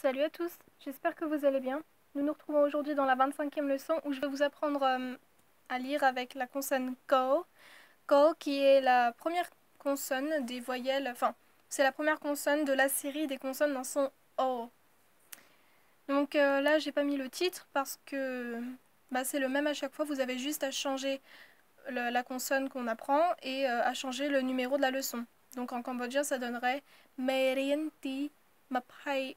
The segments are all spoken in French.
Salut à tous, j'espère que vous allez bien. Nous nous retrouvons aujourd'hui dans la 25e leçon où je vais vous apprendre à lire avec la consonne ko. Ko qui est la première consonne des voyelles, enfin c'est la première consonne de la série des consonnes dans son O. Donc là j'ai pas mis le titre parce que c'est le même à chaque fois, vous avez juste à changer la consonne qu'on apprend et à changer le numéro de la leçon. Donc en cambodgien ça donnerait Merienti Mapai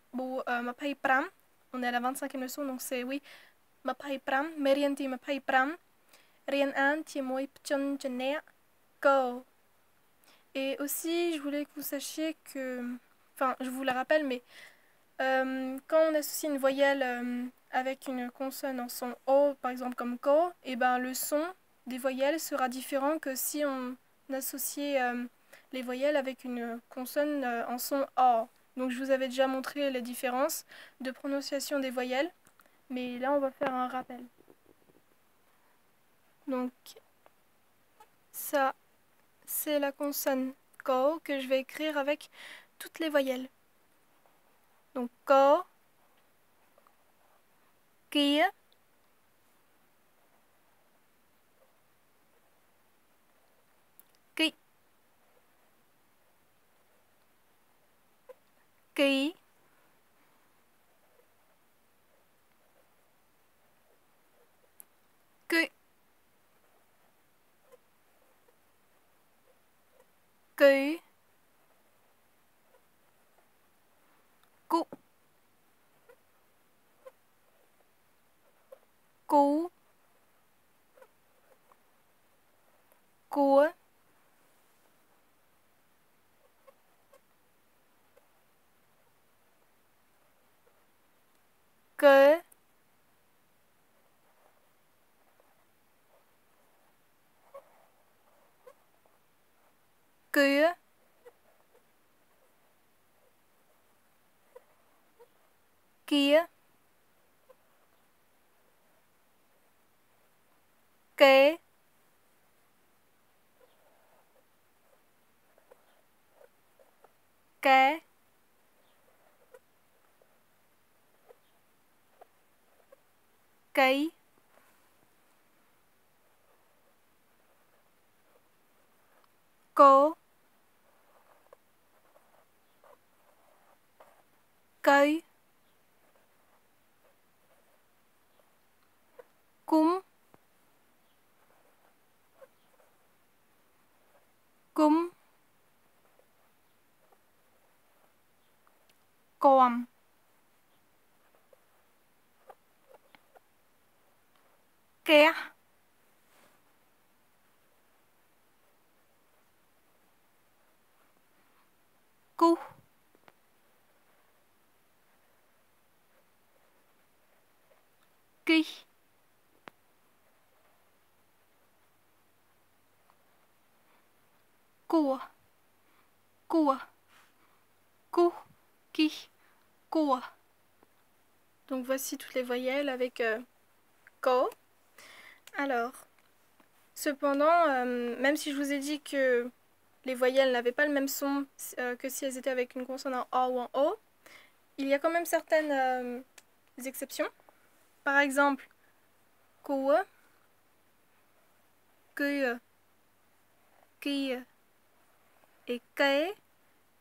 Pram. On est à la 25e leçon, donc c'est oui. Mapai Pram, Merienti Mapai Pram, Rien An Tiemoi Pchon Chene Go. Et aussi, je voulais que vous sachiez que. Enfin, je vous la rappelle, mais quand on associe une voyelle avec une consonne en son O, par exemple comme ko, et ben le son des voyelles sera différent que si on associait les voyelles avec une consonne en son O. Donc je vous avais déjà montré les différences de prononciation des voyelles, mais là on va faire un rappel. Donc ça, c'est la consonne ko que je vais écrire avec toutes les voyelles. Donc ko, kia, ki, ki, que, que, cu, cu, cua, que, que, kia, que, cá, cấy, cô, cây, cúm, cúm, còm, ké, cu, ki, cua, cua, cu, ki, cua. Donc voici toutes les voyelles avec ko. Alors, cependant, même si je vous ai dit que les voyelles n'avaient pas le même son que si elles étaient avec une consonne en A ou en O, il y a quand même certaines exceptions. Par exemple, cua, que, qui et kae,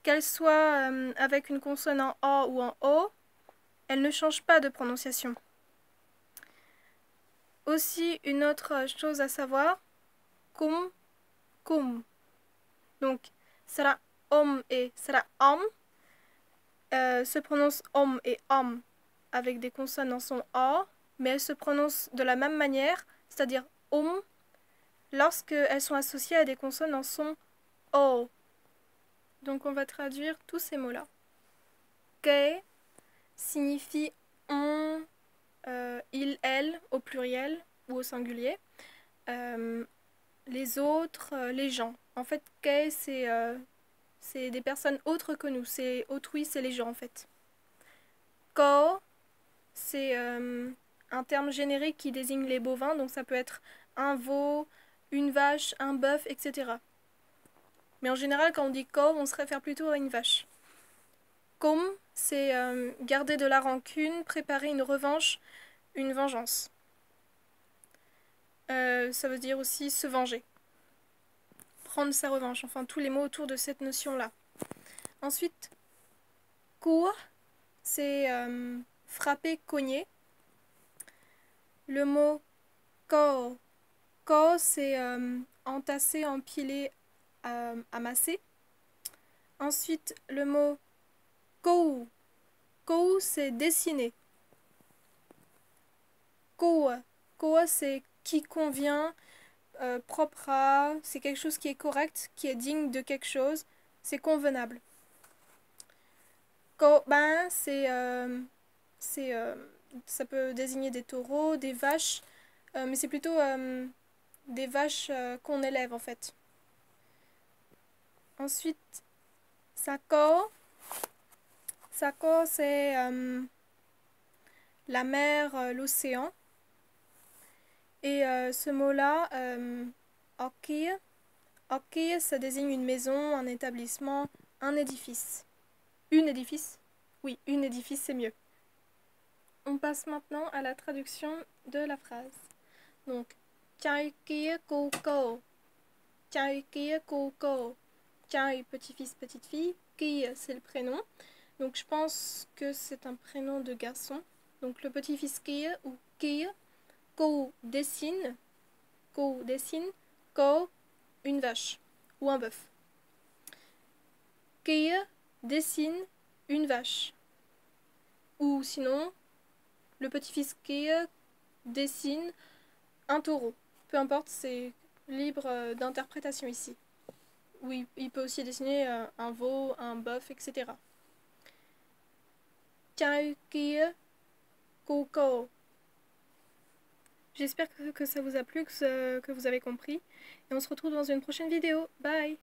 qu'elles soient avec une consonne en A ou en O, elles ne changent pas de prononciation. Aussi, une autre chose à savoir, kum, kum. Donc, sera om et sera om se prononcent om et om avec des consonnes en son A, mais elles se prononcent de la même manière, c'est-à-dire lorsqu'elles sont associées à des consonnes en son O. Donc on va traduire tous ces mots-là. Ke signifie on, il, elle au pluriel ou au singulier. Les autres, les gens. En fait, ke c'est des personnes autres que nous. C'est autrui, c'est les gens en fait. Ko, c'est un terme générique qui désigne les bovins, donc ça peut être un veau, une vache, un bœuf, etc. Mais en général, quand on dit ko, on se réfère plutôt à une vache. Kum, c'est garder de la rancune, préparer une revanche, une vengeance. Ça veut dire aussi se venger. Prendre sa revanche, enfin tous les mots autour de cette notion-là. Ensuite, cour, c'est frapper, cogner. Le mot ko, ko c'est entasser, empiler, amasser. Ensuite, le mot kou, kou c'est dessiner. Kou, kou c'est qui convient, propre à, c'est quelque chose qui est correct, qui est digne de quelque chose, c'est convenable. Ben, ça peut désigner des taureaux, des vaches, mais c'est plutôt des vaches qu'on élève en fait. Ensuite, sako, sako c'est la mer, l'océan. Et ce mot-là, oki, oki, ça désigne une maison, un établissement, un édifice. Une édifice? Oui, une édifice, c'est mieux. On passe maintenant à la traduction de la phrase. Donc, chai kia koko. Chai kia koko. Chai, petit-fils, petite-fille. Kia, c'est le prénom. Donc, je pense que c'est un prénom de garçon. Donc, le petit-fils kia ou kia. Ko, dessine. Ko, dessine. Ko, une vache ou un bœuf. Kia, dessine une vache. Ou sinon, le petit-fils Kia dessine un taureau. Peu importe, c'est libre d'interprétation ici. Oui, il peut aussi dessiner un veau, un bœuf, etc. Chai Kia Koko. J'espère que ça vous a plu, que vous avez compris. Et on se retrouve dans une prochaine vidéo. Bye!